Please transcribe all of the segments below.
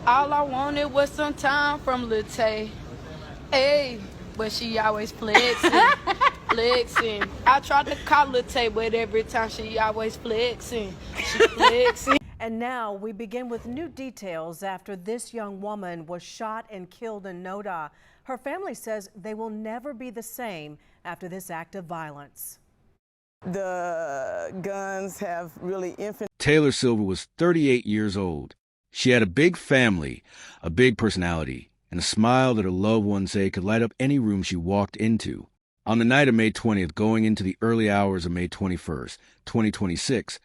All I wanted was some time from Lil Tay. Hey, but she always flexing, flexing. I tried to call Lil Tay, but every time she always flexing, she flexing. And now we begin with new details after this young woman was shot and killed in NoDa. Her family says they will never be the same after this act of violence. The guns have really Taylor Sylver was 38 years old. She had a big family, a big personality, and a smile that her loved ones say could light up any room she walked into. On the night of May 20th, going into the early hours of May 21st, 2026,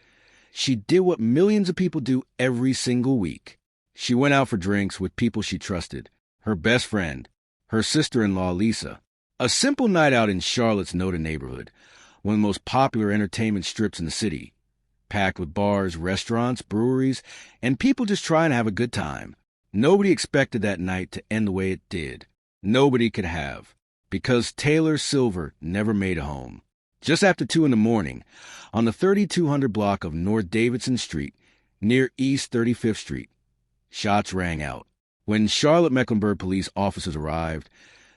she did what millions of people do every single week. She went out for drinks with people she trusted, her best friend, her sister-in-law Lisa. A simple night out in Charlotte's NoDa neighborhood, one of the most popular entertainment strips in the city, packed with bars, restaurants, breweries, and people just trying to have a good time. Nobody expected that night to end the way it did. Nobody could have, because Taylor Sylver never made it home. Just after 2 a.m, on the 3200 block of North Davidson Street, near East 35th Street, shots rang out. When Charlotte-Mecklenburg Police officers arrived,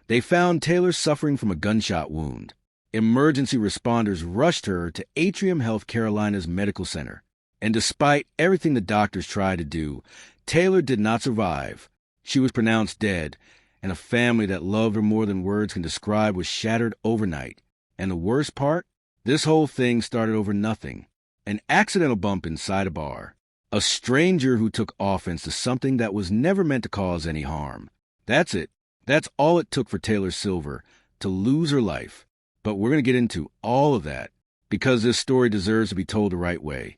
they found Taylor suffering from a gunshot wound. Emergency responders rushed her to Atrium Health Carolina's medical center. And despite everything the doctors tried to do, Taylor did not survive. She was pronounced dead, and a family that loved her more than words can describe was shattered overnight. And the worst part? This whole thing started over nothing. An accidental bump inside a bar. A stranger who took offense to something that was never meant to cause any harm. That's it. That's all it took for Taylor Sylver to lose her life. But we're going to get into all of that because this story deserves to be told the right way.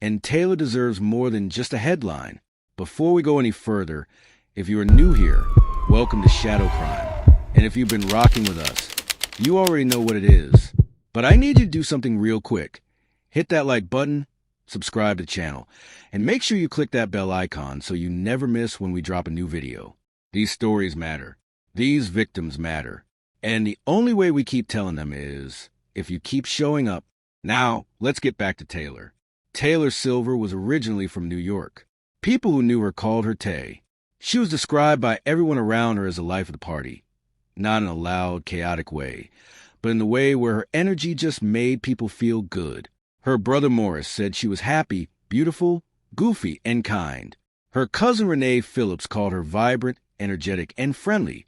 And Taylor deserves more than just a headline. Before we go any further, if you are new here, welcome to Shadow Crime. And if you've been rocking with us, you already know what it is. But I need you to do something real quick. Hit that like button, subscribe to the channel, and make sure you click that bell icon so you never miss when we drop a new video. These stories matter. These victims matter. And the only way we keep telling them is if you keep showing up. Now, let's get back to Taylor. Taylor Sylver was originally from New York. People who knew her called her Tay. She was described by everyone around her as the life of the party. Not in a loud, chaotic way, but in the way where her energy just made people feel good. Her brother Morris said she was happy, beautiful, goofy, and kind. Her cousin Renee Phillips called her vibrant, energetic, and friendly.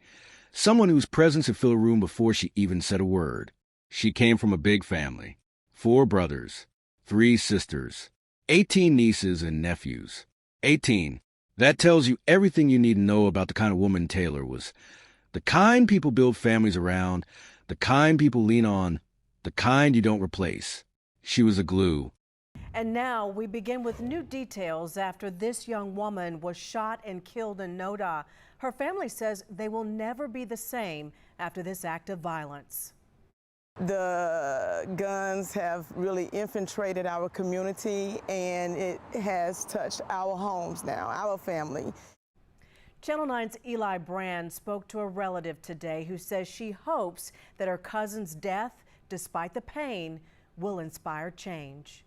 Someone whose presence would fill a room before she even said a word. She came from a big family. 4 brothers, 3 sisters, 18 nieces and nephews. 18. That tells you everything you need to know about the kind of woman Taylor was. The kind people build families around, the kind people lean on, the kind you don't replace. She was a glue. And now we begin with new details after this young woman was shot and killed in NoDa. Her family says they will never be the same after this act of violence. The guns have really infiltrated our community, and it has touched our homes now, our family. Channel 9's Eli Brand spoke to a relative today who says she hopes that her cousin's death, despite the pain, will inspire change.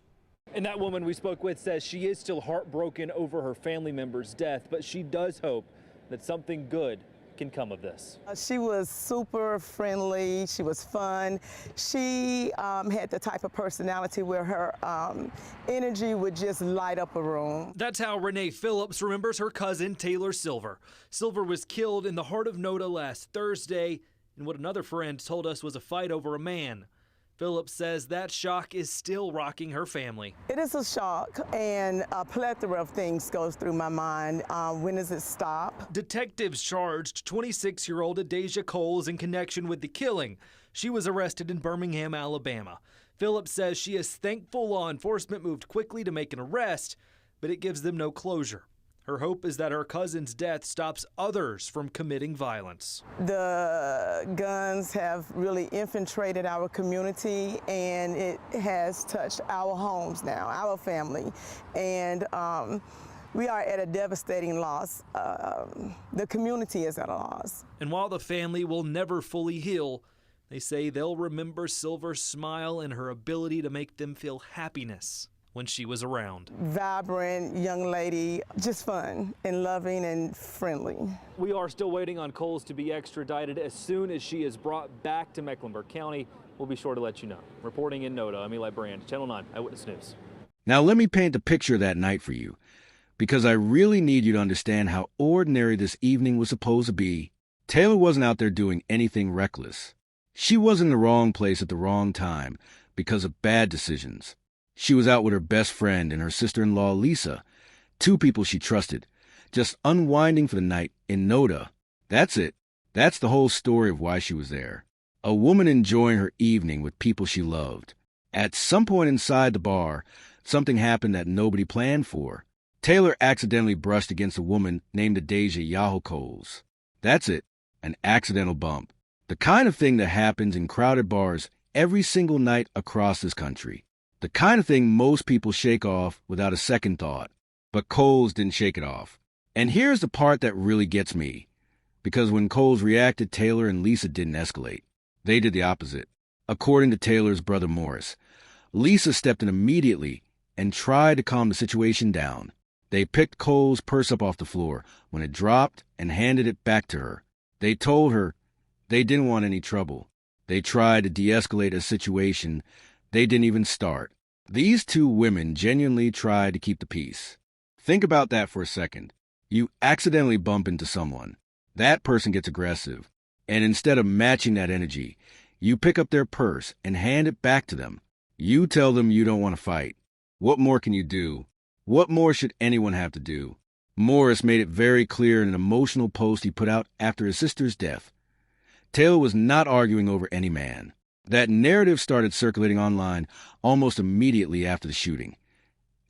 And that woman we spoke with says she is still heartbroken over her family member's death, but she does hope that something good can come of this. She was super friendly. She was fun. She had the type of personality where her energy would just light up a room. That's how Renee Phillips remembers her cousin Taylor Sylver. Sylver was killed in the heart of NoDa last Thursday in what another friend told us was a fight over a man. Phillips says that shock is still rocking her family. It is a shock, and a plethora of things goes through my mind. When does it stop? Detectives charged 26-year-old Adaysia Coles in connection with the killing. She was arrested in Birmingham, Alabama. Phillips says she is thankful law enforcement moved quickly to make an arrest, but it gives them no closure. Her hope is that her cousin's death stops others from committing violence. The guns have really infiltrated our community, and it has touched our homes now, our family. And we are at a devastating loss. The community is at a loss. And while the family will never fully heal, they say they'll remember Sylver's smile and her ability to make them feel happiness when she was around. Vibrant young lady, just fun and loving and friendly. We are still waiting on Coles to be extradited. As soon as she is brought back to Mecklenburg County, we'll be sure to let you know. Reporting in NoDa, I'm lled Brand, Channel 9 Eyewitness News. Now let me paint a picture of that night for you, because I really need you to understand how ordinary this evening was supposed to be. Taylor wasn't out there doing anything reckless. She was in the wrong place at the wrong time because of bad decisions. She was out with her best friend and her sister-in-law, Lisa, two people she trusted, just unwinding for the night in NoDa. That's it. That's the whole story of why she was there. A woman enjoying her evening with people she loved. At some point inside the bar, something happened that nobody planned for. Taylor accidentally brushed against a woman named Adaysia Yahel Coles. That's it. An accidental bump. The kind of thing that happens in crowded bars every single night across this country. The kind of thing most people shake off without a second thought. But Coles didn't shake it off. And here's the part that really gets me. Because when Coles reacted, Taylor and Lisa didn't escalate. They did the opposite. According to Taylor's brother Morris, Lisa stepped in immediately and tried to calm the situation down. They picked Coles' purse up off the floor when it dropped and handed it back to her. They told her they didn't want any trouble. They tried to de-escalate a situation they didn't even start. These two women genuinely tried to keep the peace. Think about that for a second. You accidentally bump into someone. That person gets aggressive. And instead of matching that energy, you pick up their purse and hand it back to them. You tell them you don't want to fight. What more can you do? What more should anyone have to do? Morris made it very clear in an emotional post he put out after his sister's death. Taylor was not arguing over any man. That narrative started circulating online almost immediately after the shooting,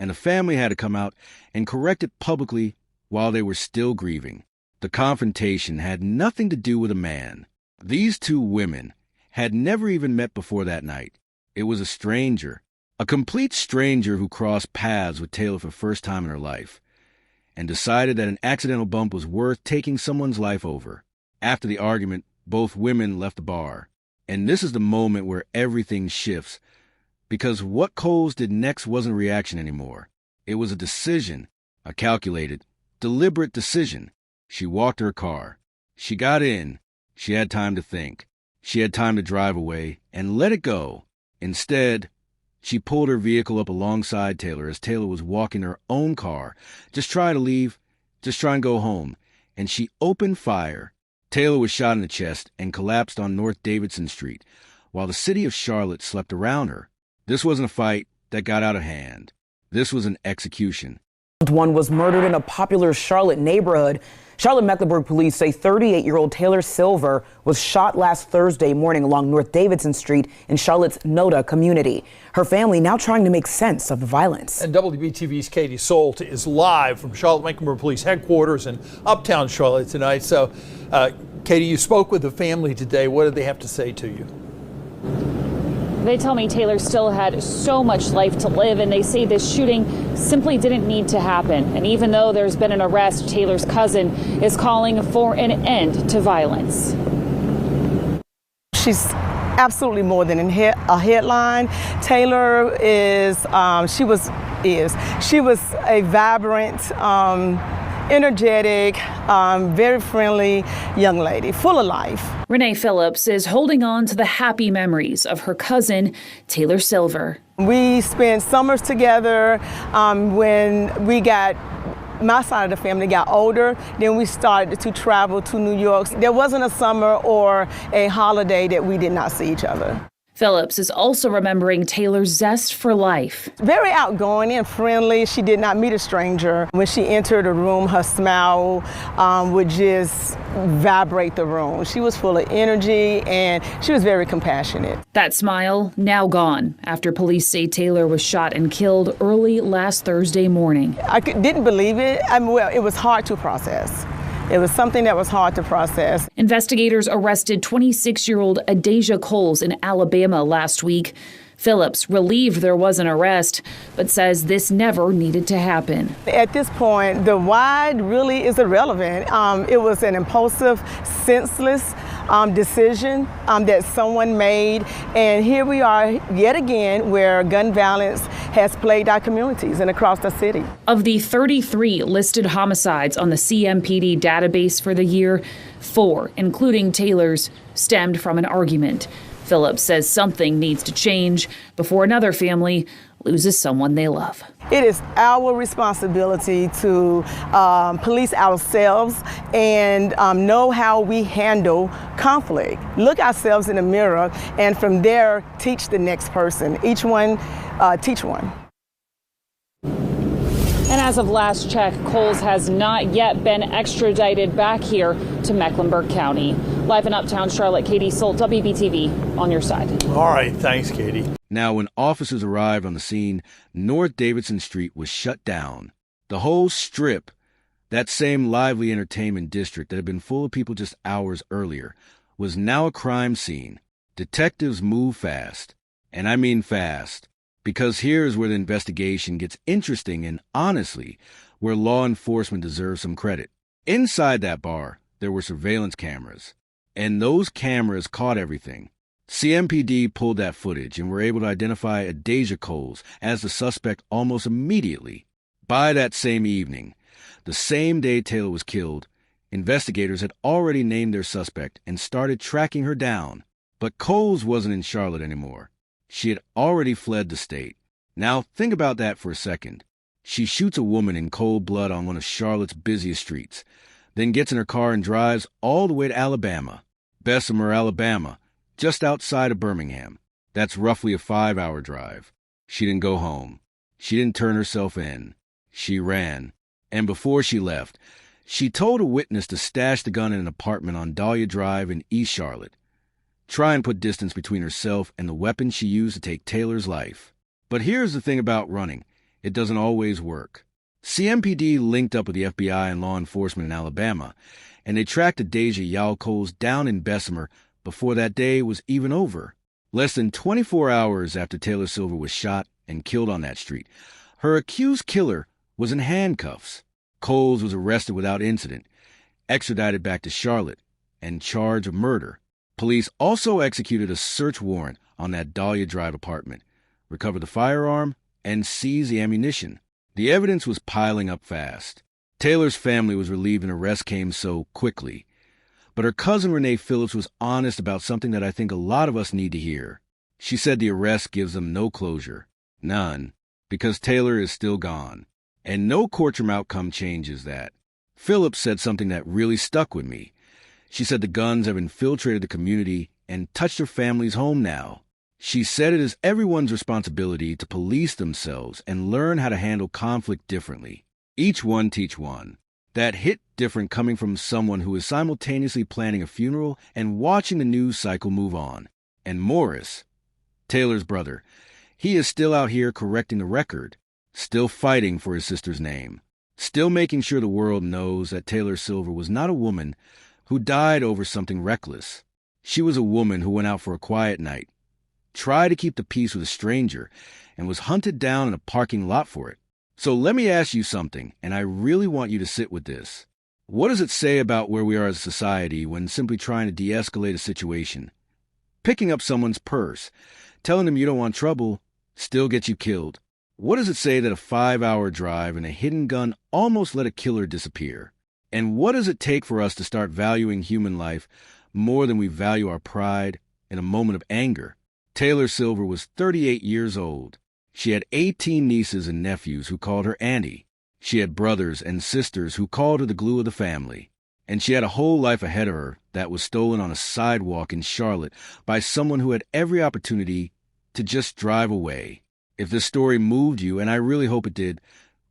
and the family had to come out and correct it publicly while they were still grieving. The confrontation had nothing to do with a man. These two women had never even met before that night. It was a stranger, a complete stranger who crossed paths with Taylor for the first time in her life, and decided that an accidental bump was worth taking someone's life over. After the argument, both women left the bar. And this is the moment where everything shifts, because what Coles did next wasn't a reaction anymore. It was a decision, a calculated, deliberate decision. She walked her car. She got in. She had time to think. She had time to drive away and let it go. Instead, she pulled her vehicle up alongside Taylor as Taylor was walking her own car, just trying to leave, just trying to go home, and she opened fire. Taylor was shot in the chest and collapsed on North Davidson Street, while the city of Charlotte slept around her. This wasn't a fight that got out of hand. This was an execution. One was murdered in a popular Charlotte neighborhood. Charlotte-Mecklenburg Police say 38-year-old Taylor Sylver was shot last Thursday morning along North Davidson Street in Charlotte's NoDa community. Her family now trying to make sense of the violence. And WBTV's Katie Solt is live from Charlotte-Mecklenburg Police headquarters in Uptown Charlotte tonight. So, Katie, you spoke with the family today. What did they have to say to you? They tell me Taylor still had so much life to live, and they say this shooting simply didn't need to happen. And even though there's been an arrest, Taylor's cousin is calling for an end to violence. She's absolutely more than a headline. Taylor is, she was a vibrant, energetic, very friendly young lady, full of life. Renee Phillips is holding on to the happy memories of her cousin, Taylor Sylver. We spent summers together. When we got, my side of the family got older, then we started to travel to New York. There wasn't a summer or a holiday that we did not see each other. Phillips is also remembering Taylor's zest for life. Very outgoing and friendly. She did not meet a stranger. When she entered a room, her smile would just vibrate the room. She was full of energy and she was very compassionate. That smile now gone after police say Taylor was shot and killed early last Thursday morning. I didn't believe it. Well, it was hard to process. It was something that was hard to process. Investigators arrested 26-year-old Adaysia Coles in Alabama last week. Phillips relieved there was an arrest, but says this never needed to happen. At this point, the why really is irrelevant. It was an impulsive, senseless decision that someone made. And here we are yet again where gun violence has plagued our communities and across the city. Of the 33 listed homicides on the CMPD database for the year, 4, including Taylor's, stemmed from an argument. Phillips says something needs to change before another family loses someone they love. It is our responsibility to police ourselves and know how we handle conflict. Look ourselves in the mirror and from there teach the next person. Each one, teach one. And as of last check, Coles has not yet been extradited back here to Mecklenburg County. Live in Uptown Charlotte, Katie Solt, WBTV, on your side. All right, thanks, Katie. Now, when officers arrived on the scene, North Davidson Street was shut down. The whole strip, that same lively entertainment district that had been full of people just hours earlier, was now a crime scene. Detectives move fast, and I mean fast, because here's where the investigation gets interesting and, honestly, where law enforcement deserves some credit. Inside that bar, there were surveillance cameras, and those cameras caught everything. CMPD pulled that footage and were able to identify Adaysia Coles as the suspect almost immediately. By that same evening, the same day Taylor was killed, investigators had already named their suspect and started tracking her down. But Coles wasn't in Charlotte anymore. She had already fled the state. Now think about that for a second. She shoots a woman in cold blood on one of Charlotte's busiest streets, then gets in her car and drives all the way to Alabama, Bessemer, Alabama, just outside of Birmingham. That's roughly a 5-hour drive. She didn't go home. She didn't turn herself in. She ran. And before she left, she told a witness to stash the gun in an apartment on Dahlia Drive in East Charlotte. Try and put distance between herself and the weapon she used to take Taylor's life. But here's the thing about running. It doesn't always work. CMPD linked up with the FBI and law enforcement in Alabama, and they tracked Adaysia Yahel Coles down in Bessemer before that day was even over. Less than 24 hours after Taylor Sylver was shot and killed on that street, her accused killer was in handcuffs. Coles was arrested without incident, extradited back to Charlotte, and charged of murder. Police also executed a search warrant on that Dahlia Drive apartment, recovered the firearm, and seized the ammunition. The evidence was piling up fast. Taylor's family was relieved an arrest came so quickly. But her cousin Renee Phillips was honest about something that I think a lot of us need to hear. She said the arrest gives them no closure. None. Because Taylor is still gone. And no courtroom outcome changes that. Phillips said something that really stuck with me. She said the guns have infiltrated the community and touched her family's home now. She said it is everyone's responsibility to police themselves and learn how to handle conflict differently. Each one teach one. That hit different coming from someone who is simultaneously planning a funeral and watching the news cycle move on. And Morris, Taylor's brother, he is still out here correcting the record, still fighting for his sister's name, still making sure the world knows that Taylor Sylver was not a woman who died over something reckless. She was a woman who went out for a quiet night, tried to keep the peace with a stranger, and was hunted down in a parking lot for it. So let me ask you something, and I really want you to sit with this. What does it say about where we are as a society when simply trying to de-escalate a situation, picking up someone's purse, telling them you don't want trouble, still gets you killed? What does it say that a 5-hour drive and a hidden gun almost let a killer disappear? And what does it take for us to start valuing human life more than we value our pride in a moment of anger? Taylor Sylver was 38 years old. She had 18 nieces and nephews who called her Auntie. She had brothers and sisters who called her the glue of the family. And she had a whole life ahead of her that was stolen on a sidewalk in Charlotte by someone who had every opportunity to just drive away. If this story moved you, and I really hope it did,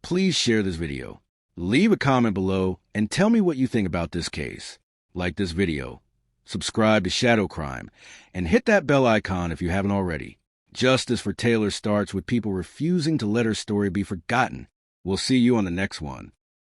please share this video. Leave a comment below and tell me what you think about this case. Like this video, subscribe to Shadow Crime, and hit that bell icon if you haven't already. Justice for Taylor starts with people refusing to let her story be forgotten. We'll see you on the next one.